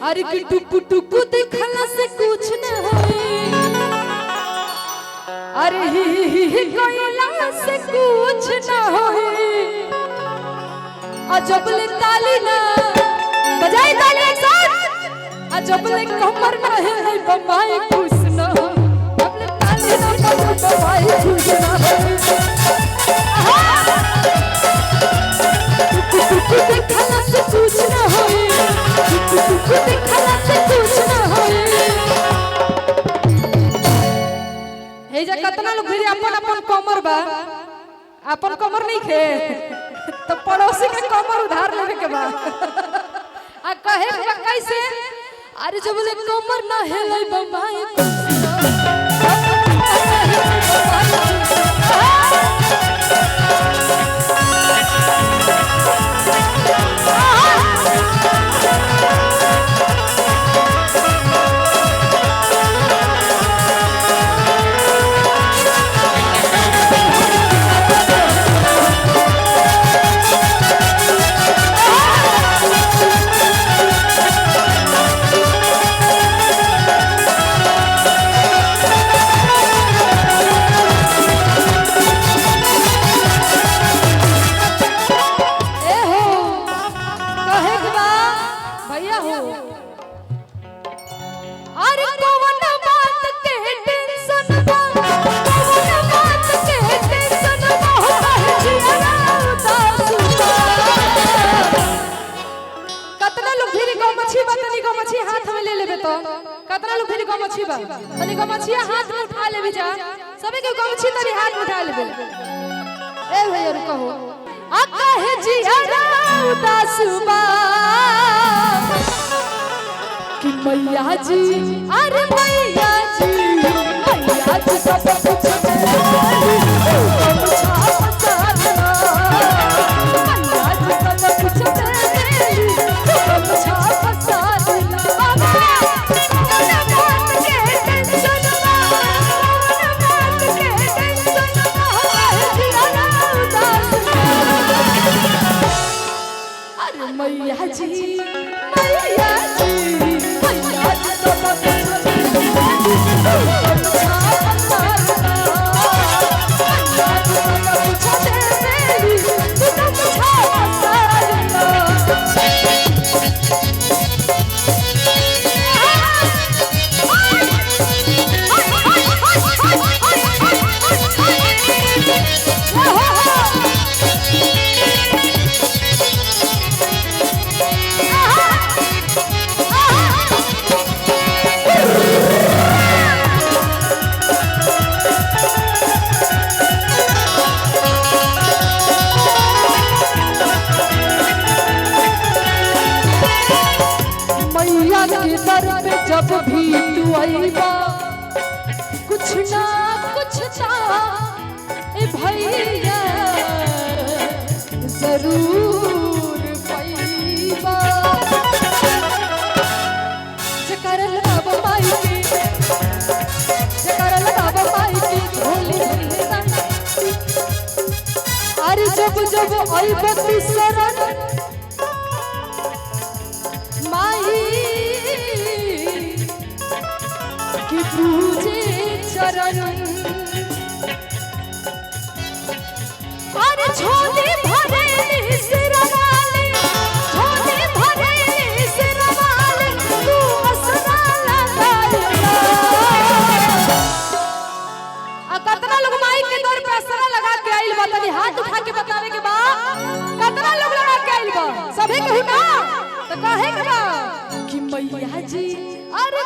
अरे कि टुकु टुकु देखला से कुछ न होई, अरे ही कोइला से कुछ न होई। अजबले ताली ना बजाई, ताली एक साथ। अजबले कमर ना है बम्बाई खुश न हो, अजबले ताली ना बम्बाई खुश न हो। टुकु देखला से कुछ न होई, टुकु देखला से कुछ न होई। हे जे कतना लोग फिर अपन कमर बा, अपन कमर नहीं खे तो पड़ोसी के कमर उधार लेवे के बा। आ कहे कैसे, अरे जब ले कमर ना हेलै बम्बाई कतना लोग फिर गमछी बा तनी गमछिया हाथ में उठा लेबी जा, सबे के गमछी तनी हाथ में उठा लेबे। ए भैया रुको, आ काहे जिया उदास बा कि मैया जी, अरे मैया जी, मैया जी सब कुछ मैया जी, मैया जी, मैया जी सब जब भी तू आईबा कुछ ना कुछ ता ए भैया जरूर पाईबा। जकरल बाबा माई के, जकरल बाबा माई के भोली अरे जब जब आईबा ती शरण माई कि पूजे चरण, अरे छोले भरे सिरवाले, छोले भरे सिरवाले, तू असरा लगाया। आ कतना लोग माई के दर पे असरा लगा के आइल बा, तनी हाथ उठा के बतावे के बा कतना लोग लगा के आइल बा, सभे कहू ना तो कहे के बा कि मैया जी, अरे